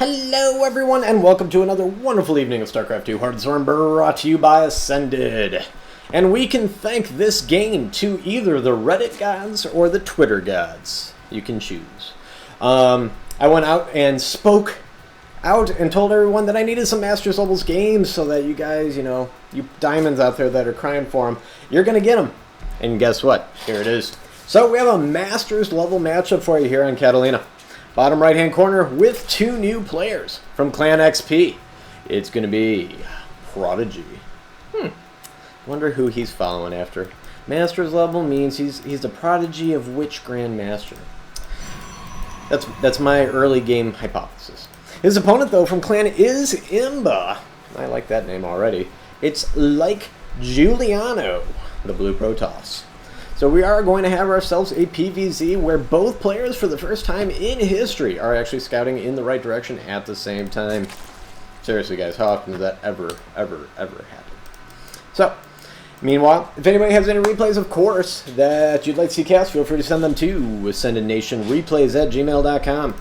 Hello everyone and welcome to another wonderful evening of StarCraft 2 Hearthstone brought to you by Ascended. And we can thank this game to either the Reddit gods or the Twitter gods. You can choose. I went out and spoke out and told everyone that I needed some Masters levels games so that you guys, you diamonds out there that are crying for them, you're going to get them. And guess what? Here it is. So we have a Masters level matchup for you here on Catalina. Bottom right hand corner with two new players from Clan XP. It's going to be Prodigy. Wonder who he's following after. Masters level means he's the prodigy of which Grandmaster? That's my early game hypothesis. His opponent though from Clan is Imba. I like that name already. It's ikeJULIANO, the blue Protoss. So we are going to have ourselves a PvZ where both players for the first time in history are actually scouting in the right direction at the same time. Seriously guys, how often does that ever happen? So, meanwhile, if anybody has any replays, of course, that you'd like to see cast, feel free to send them to AscendedNationReplays@gmail.com.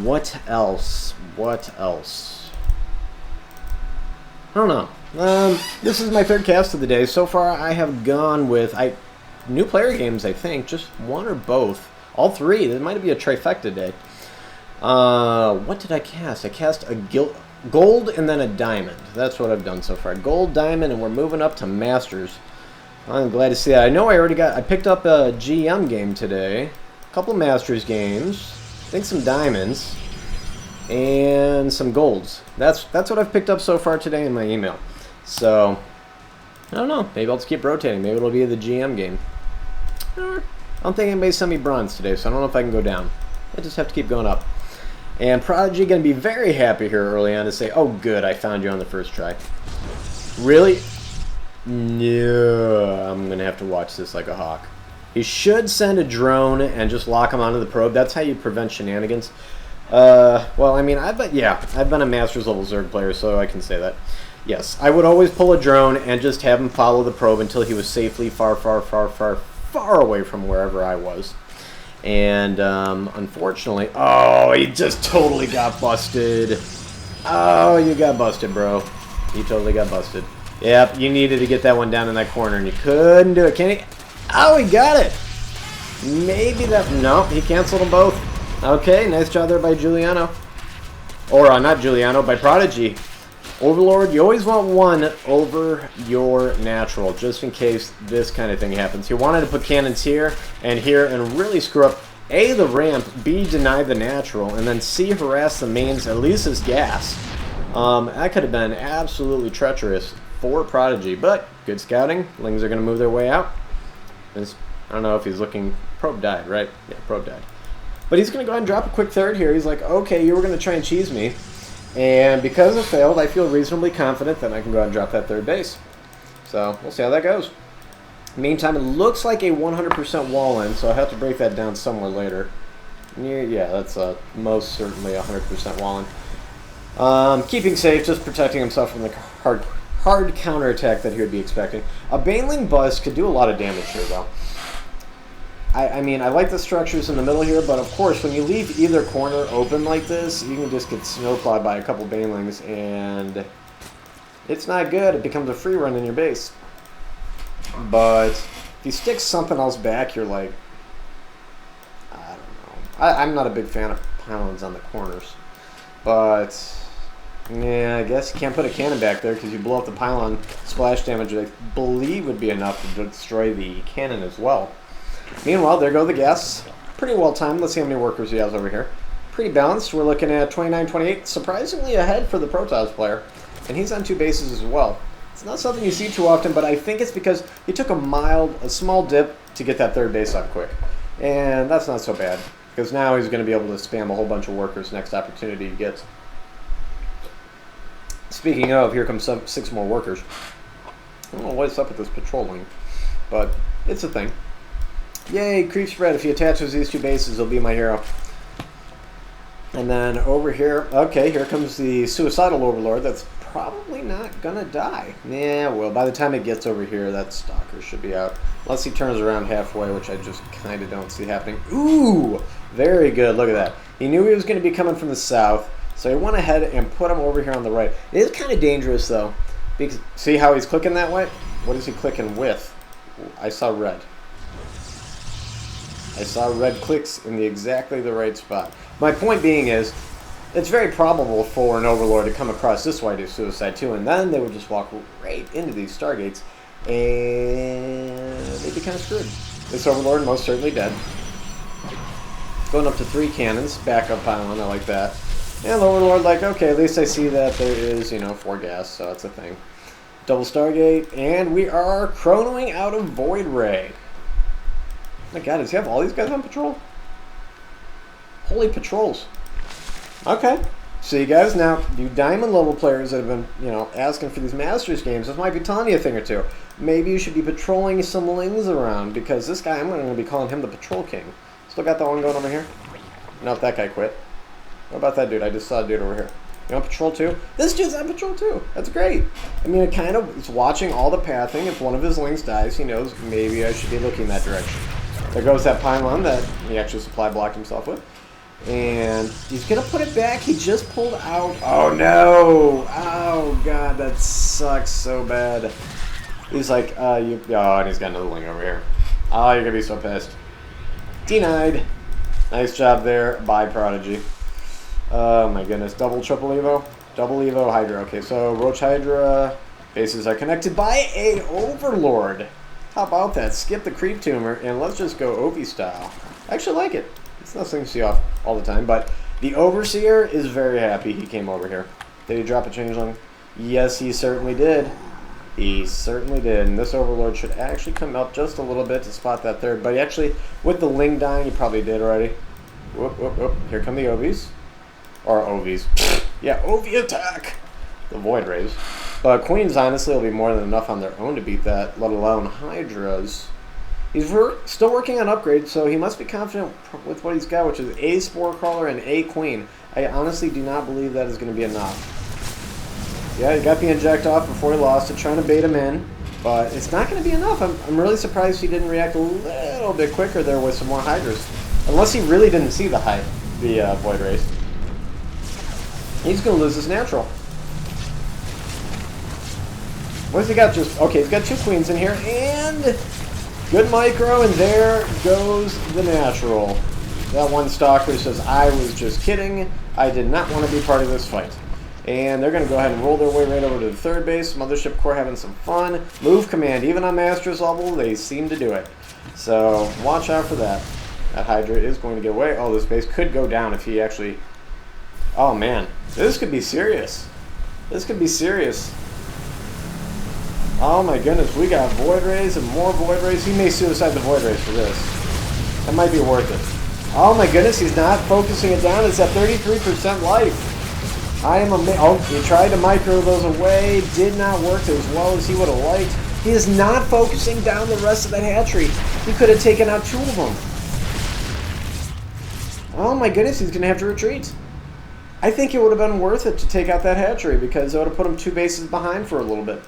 What else? I don't know. This is my third cast of the day. So far, I have gone with new player games, I think. Just one or both. All three. There might be a trifecta day. What did I cast? I cast a gold and then a diamond. That's what I've done so far. Gold, diamond, and we're moving up to Masters. I'm glad to see that. I know I picked up a GM game today. A couple Masters games. I think some diamonds. And some golds. That's what I've picked up so far today in my email. So, I don't know. Maybe I'll just keep rotating. Maybe it'll be the GM game. I don't think anybody sent me bronze today, so I don't know if I can go down. I just have to keep going up. And Prodigy going to be very happy here early on to say, oh good, I found you on the first try. Really? No, I'm going to have to watch this like a hawk. He should send a drone and just lock him onto the probe. That's how you prevent shenanigans. Well, I mean, I've been a Masters level Zerg player, so I can say that. Yes, I would always pull a drone and just have him follow the probe until he was safely far away from wherever I was. And, unfortunately... Oh, he just totally got busted. Oh, you got busted, bro. You totally got busted. Yep, you needed to get that one down in that corner, and you couldn't do it. Can he? Oh, he got it! Maybe that... No, he canceled them both. Okay, nice job there by Juliano. Or, not Juliano, by Prodigy. Overlord, you always want one over your natural, just in case this kind of thing happens. You wanted to put cannons here and really screw up, A, the ramp, B, deny the natural, and then C, harass the mains, at least as gas. That could have been absolutely treacherous for Prodigy, but good scouting. Lings are going to move their way out. I don't know if he's looking... Probe died, right? Yeah, probe died. But he's going to go ahead and drop a quick third here. He's like, okay, you were going to try and cheese me. And because it failed, I feel reasonably confident that I can go ahead and drop that third base. So, we'll see how that goes. Meantime, it looks like a 100% wall in, so I'll have to break that down somewhere later. Yeah, that's most certainly 100% wall in. Keeping safe, just protecting himself from the hard counterattack that he would be expecting. A Baneling Bust could do a lot of damage here, though. I mean, I like the structures in the middle here, but of course, when you leave either corner open like this, you can just get snowplowed by a couple Banelings, and it's not good. It becomes a free run in your base. But if you stick something else back, you're like, I don't know. I'm not a big fan of pylons on the corners. But, yeah, I guess you can't put a cannon back there because you blow up the pylon. Splash damage, I believe, would be enough to destroy the cannon as well. Meanwhile, there go the guests. Pretty well timed. Let's see how many workers he has over here. Pretty balanced. We're looking at 29-28. Surprisingly ahead for the Protoss player. And he's on two bases as well. It's not something you see too often, but I think it's because he took a small dip to get that third base up quick. And that's not so bad. Because now he's going to be able to spam a whole bunch of workers next opportunity he gets. Speaking of, here comes 6 more workers. I don't know what's up with this patrolling, but it's a thing. Yay, creep spread. If he attaches these two bases, he'll be my hero. And then over here, okay, here comes the suicidal overlord that's probably not gonna die. Yeah, well, by the time it gets over here, that stalker should be out. Unless he turns around halfway, which I just kind of don't see happening. Ooh, Very good. Look at that. He knew he was going to be coming from the south, so he went ahead and put him over here on the right. It is kind of dangerous, though. Because see how he's clicking that way? What is he clicking with? I saw red. I saw red clicks in exactly the right spot. My point being is, it's very probable for an Overlord to come across this way to Suicide 2, and then they would just walk right into these Stargates, and they'd be kind of screwed. This Overlord most certainly dead. Going up to 3 cannons, backup pylon, I like that. And the Overlord like, okay, at least I see that there is, you know, 4 gas, so that's a thing. Double Stargate, and we are chronoing out of Void Ray. Oh my god, does he have all these guys on patrol? Holy patrols. Okay. So you guys now, you diamond level players that have been, you know, asking for these Masters games, this might be telling you a thing or two. Maybe you should be patrolling some lings around, because this guy, I'm going to be calling him the Patrol King. Still got that one going over here? Nope, that guy quit. What about that dude? I just saw a dude over here. You on patrol too? This dude's on patrol too. That's great. I mean, it kind of is watching all the pathing. If one of his lings dies, he knows maybe I should be looking that direction. There goes that pylon that he actually supply blocked himself with. And he's going to put it back. He just pulled out. Oh, no. Oh, God, that sucks so bad. He's like, oh, and he's got another ling over here. Oh, you're going to be so pissed. Denied. Nice job there by Prodigy. Oh my goodness. Double, triple Evo? Double Evo, Hydra. Okay, so Roach Hydra bases are connected by a Overlord. How about that? Skip the creep tumor and let's just go Ovi style. I actually like it. It's nothing to see off all the time, but the Overseer is very happy he came over here. Did he drop a changeling? Yes, he certainly did. He certainly did, and this Overlord should actually come up just a little bit to spot that third, but he actually, with the ling dying, he probably did already. Whoop, whoop, whoop. Here come the Ovies. Or Ovies. Yeah, Ovi attack! The Void Rays. But Queens, honestly, will be more than enough on their own to beat that, let alone Hydras. He's still working on upgrades, so he must be confident with what he's got, which is a Spore Crawler and a Queen. I honestly do not believe that is going to be enough. Yeah, he got the inject off before he lost it, trying to bait him in. But it's not going to be enough. I'm really surprised he didn't react a little bit quicker there with some more Hydras. Unless he really didn't see the Void Rays. He's going to lose his natural. What's he got? Okay, he's got 2 Queens in here. And good micro, and there goes the natural. That one Stalker says, I was just kidding. I did not want to be part of this fight. And they're going to go ahead and roll their way right over to the third base. Mothership Corps having some fun. Move command. Even on Masters level, they seem to do it. So watch out for that. That Hydra is going to get away. Oh, this base could go down if he actually... Oh, man. This could be serious. This could be serious. Oh, my goodness. We got Void Rays and more Void Rays. He may suicide the Void Rays for this. That might be worth it. Oh, my goodness. He's not focusing it down. It's at 33% life. I am amazed. Oh, he tried to micro those away. Did not work as well as he would have liked. He is not focusing down the rest of that hatchery. He could have taken out 2 of them. Oh my goodness, he's going to have to retreat. I think it would have been worth it to take out that hatchery because it would have put him 2 bases behind for a little bit.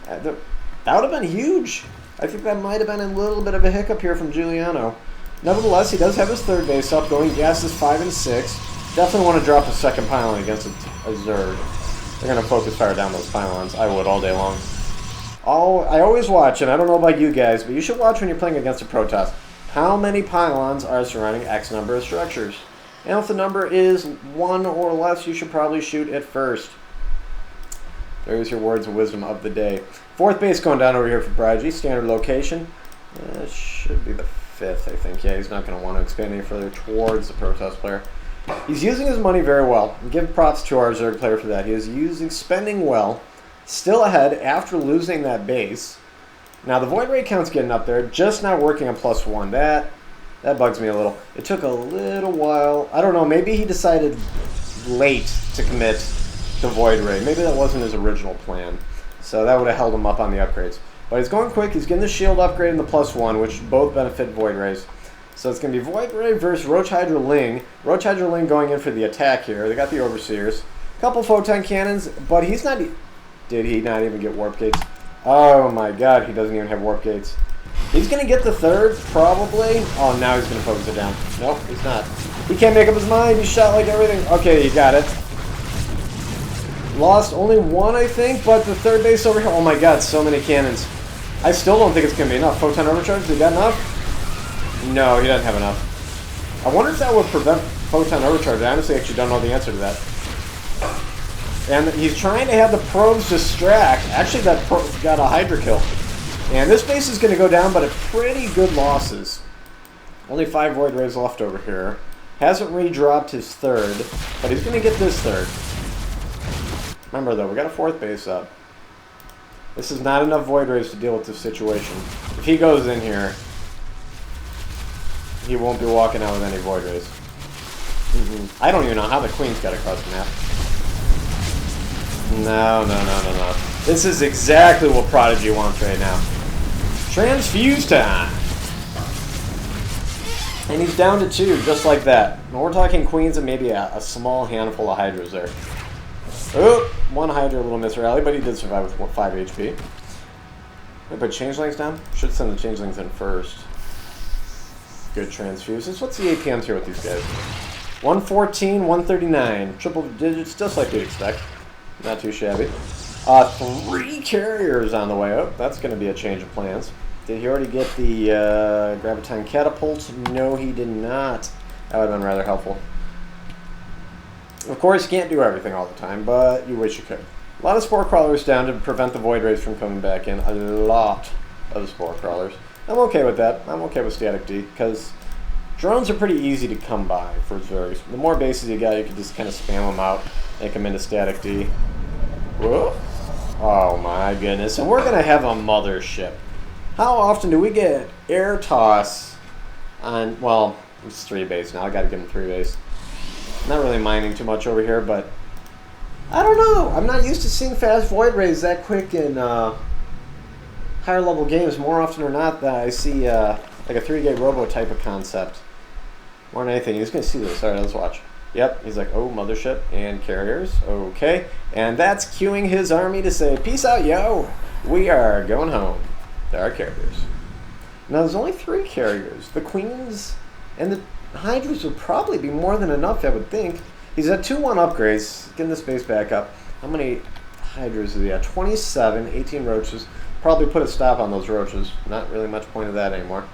That would have been huge. I think that might have been a little bit of a hiccup here from Giuliano. Nevertheless, he does have his third base up going. Gases 5 and 6. Definitely want to drop a second pylon against a Zerg. They're going to focus fire down those pylons. I would all day long. I always watch, and I don't know about you guys, but you should watch when you're playing against a Protoss. How many pylons are surrounding X number of structures? And if the number is 1 or less, you should probably shoot it first. There's your words of wisdom of the day. 4th base going down over here for Prodigy. Standard location. It should be the 5th, I think. Yeah, he's not going to want to expand any further towards the Protoss player. He's using his money very well. Give props to our Zerg player for that. He is spending well. Still ahead after losing that base. Now the Void Ray count's getting up there. Just not working on +1. That bugs me a little. It took a little while. I don't know. Maybe he decided late to commit to Void Ray. Maybe that wasn't his original plan. So that would have held him up on the upgrades. But he's going quick. He's getting the shield upgrade and the +1, which both benefit Void Rays. So it's going to be Void Ray versus Roach Hydra Ling. Roach Hydra Ling going in for the attack here. They got the Overseers. Couple Photon Cannons, but he's not... Did he not even get Warp Gates? Oh my god, he doesn't even have Warp Gates. He's going to get the 3rd, probably. Oh, now he's going to focus it down. Nope, he's not. He can't make up his mind. He shot like everything. Okay, he got it. Lost only one, I think, but the third base over here. Oh my god, so many cannons. I still don't think it's going to be enough. Photon overcharge, he got enough? No, he doesn't have enough. I wonder if that would prevent photon overcharge. I honestly actually don't know the answer to that. And he's trying to have the probes distract. Actually, that probe got a Hydra kill. And this base is going to go down, but at pretty good losses. Only 5 Void Rays left over here. Hasn't redropped his third, but he's going to get this third. Remember, though, we got a 4th base up. This is not enough Void Rays to deal with this situation. If he goes in here, he won't be walking out with any Void Rays. I don't even know how the Queen's got across the map. No. This is exactly what Prodigy wants right now. Transfuse time! And he's down to 2, just like that. And we're talking Queens and maybe a small handful of Hydras there. Oh, 1 Hydra, a little misrally, but he did survive with 5 HP. Did I put Changelings down? Should send the Changelings in first. Good transfuses. What's the APMs here with these guys? 114, 139. Triple digits, just like you'd expect. Not too shabby. 3 carriers on the way up. That's going to be a change of plans. Did he already get the Graviton Catapult? No, he did not. That would have been rather helpful. Of course, you can't do everything all the time, but you wish you could. A lot of Spore Crawlers down to prevent the Void Rays from coming back in. A lot of Spore Crawlers. I'm okay with that. I'm okay with Static D, because drones are pretty easy to come by for Zergs. The more bases you got, you can just kind of spam them out, make them into Static D. Whoa. Oh my goodness. And we're going to have a mothership. How often do we get air toss on, well, it's 3 base now. I got to give him 3 base. Not really minding too much over here, but I don't know. I'm not used to seeing fast Void Rays that quick in higher level games. More often or not, that I see like a 3-gate robo type of concept. More than anything, he's going to see this. All right, let's watch. Yep, he's like, oh, mothership and carriers. Okay, and that's cueing his army to say, peace out, yo. We are going home. There are carriers. Now, there's only 3 carriers. The Queens and the Hydras would probably be more than enough, I would think. He's at 2-1 upgrades, getting the space back up. How many Hydras is he at? 27, 18 Roaches. Probably put a stop on those Roaches. Not really much point of that anymore.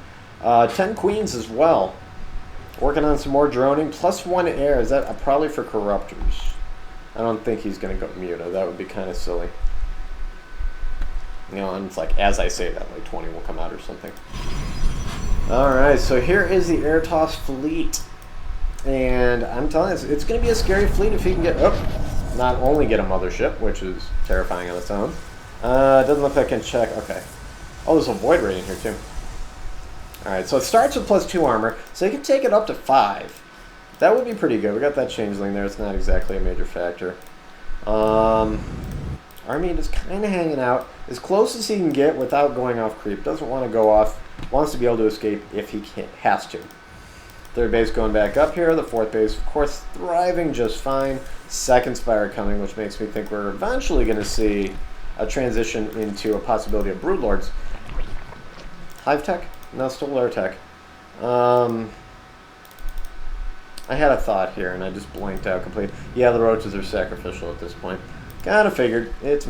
10 Queens as well. Working on some more droning. Plus 1 air. Is that probably for Corruptors? I don't think he's going to go Muta. That would be kind of silly. You know, and it's like, as I say that, like 20 will come out or something. Alright, so here is the Air Toss fleet. And I'm telling you, it's going to be a scary fleet if he can get, not only get a mothership, which is terrifying on its own. Doesn't look like I can check, okay. Oh, there's a Void Ray in here too. Alright, so it starts with +2 armor, so you can take it up to 5. That would be pretty good. We got that Changeling there, it's not exactly a major factor. Army just kind of hanging out as close as he can get without going off creep. Doesn't want to go off. Wants to be able to escape if he has to. 3rd base going back up here. The 4th base, of course, thriving just fine. 2nd Spire coming, which makes me think we're eventually going to see a transition into a possibility of Broodlords. Hive Tech? No, still Lair Tech. I had a thought here, and I just blanked out completely. Yeah, the Roaches are sacrificial at this point. Kind of figured. It's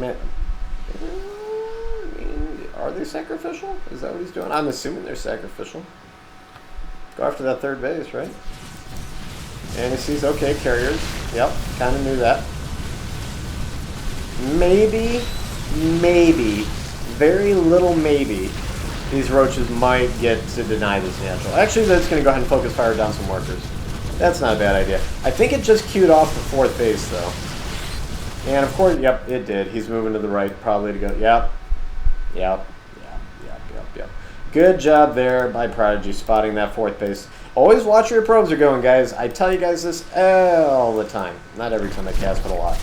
are they sacrificial? Is that what he's doing? I'm assuming they're sacrificial. Go after that 3rd base, right? And he sees, okay, carriers. Yep, kind of knew that. Maybe, very little maybe, these Roaches might get to deny this natural. Actually, that's going to go ahead and focus fire down some workers. That's not a bad idea. I think it just queued off the 4th base, though. And of course, yep, it did. He's moving to the right, probably to go, yep. Good job there by Prodigy, spotting that 4th base. Always watch where your probes are going, guys. I tell you guys this all the time. Not every time I cast, but a lot.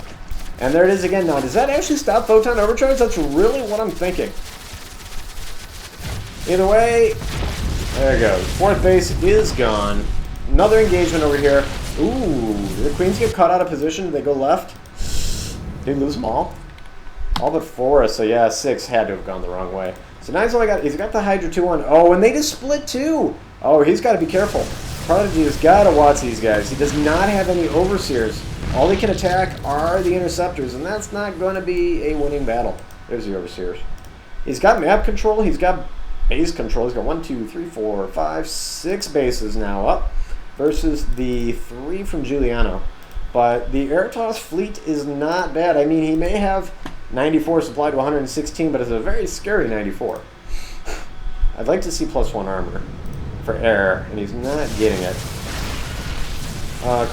And there it is again now. Does that actually stop Photon Overcharge? That's really what I'm thinking. Either way, there it goes. 4th base is gone. Another engagement over here. Ooh, the Queens get caught out of position. Do they go left? Did he lose them all? All but 4, so yeah, 6 had to have gone the wrong way. So now he's got the Hydra 2-1. Oh, and they just split too. Oh, he's got to be careful. Prodigy has got to watch these guys. He does not have any overseers. All he can attack are the interceptors, and that's not going to be a winning battle. There's the overseers. He's got map control. He's got base control. He's got 1, 2, 3, 4, 5, 6 bases now up versus the 3 from Giuliano. But the Airtoss fleet is not bad. I mean, he may have 94 supplied to 116, but it's a very scary 94. I'd like to see +1 armor for air, and he's not getting it.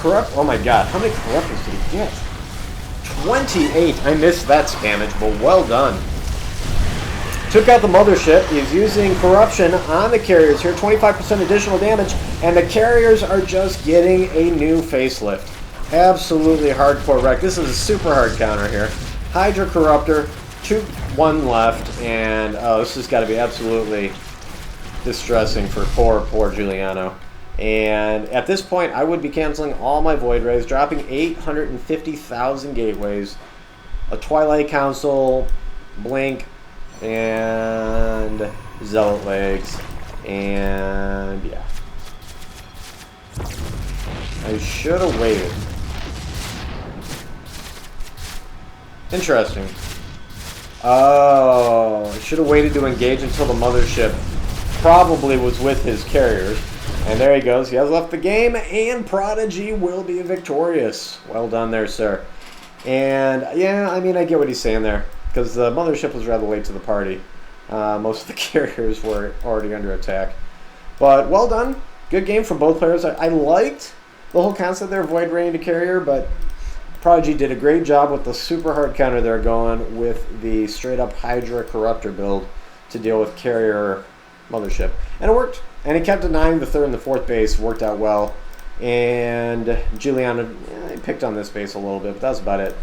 Corrupt, oh my god, how many corruptors did he get? 28, I missed that spammage, but well done. Took out the mothership, he's using corruption on the carriers here, 25% additional damage, and the carriers are just getting a new facelift. Absolutely hardcore wreck. This is a super hard counter here. Hydra Corruptor, 1 left, and oh, this has got to be absolutely distressing for poor Giuliano. And at this point, I would be canceling all my Void Rays, dropping 850,000 gateways, a Twilight Council, Blink, and Zealot Legs, and yeah. I should have waited. Interesting. Oh, I should have waited to engage until the mothership probably was with his carriers. And there he goes. He has left the game, and Prodigy will be victorious. Well done there, sir. And, yeah, I mean, I get what he's saying there, because the mothership was rather late to the party. Most of the carriers were already under attack. But well done. Good game from both players. I liked the whole concept there, Void Ray into carrier, but Prodigy did a great job with the super hard counter they're going with the straight-up Hydra Corruptor build to deal with carrier mothership. And it worked. And he kept denying the 3rd and the 4th base. Worked out well. And Giuliano picked on this base a little bit, but that's about it.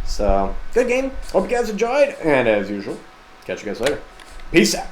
So, good game. Hope you guys enjoyed. And as usual, catch you guys later. Peace out.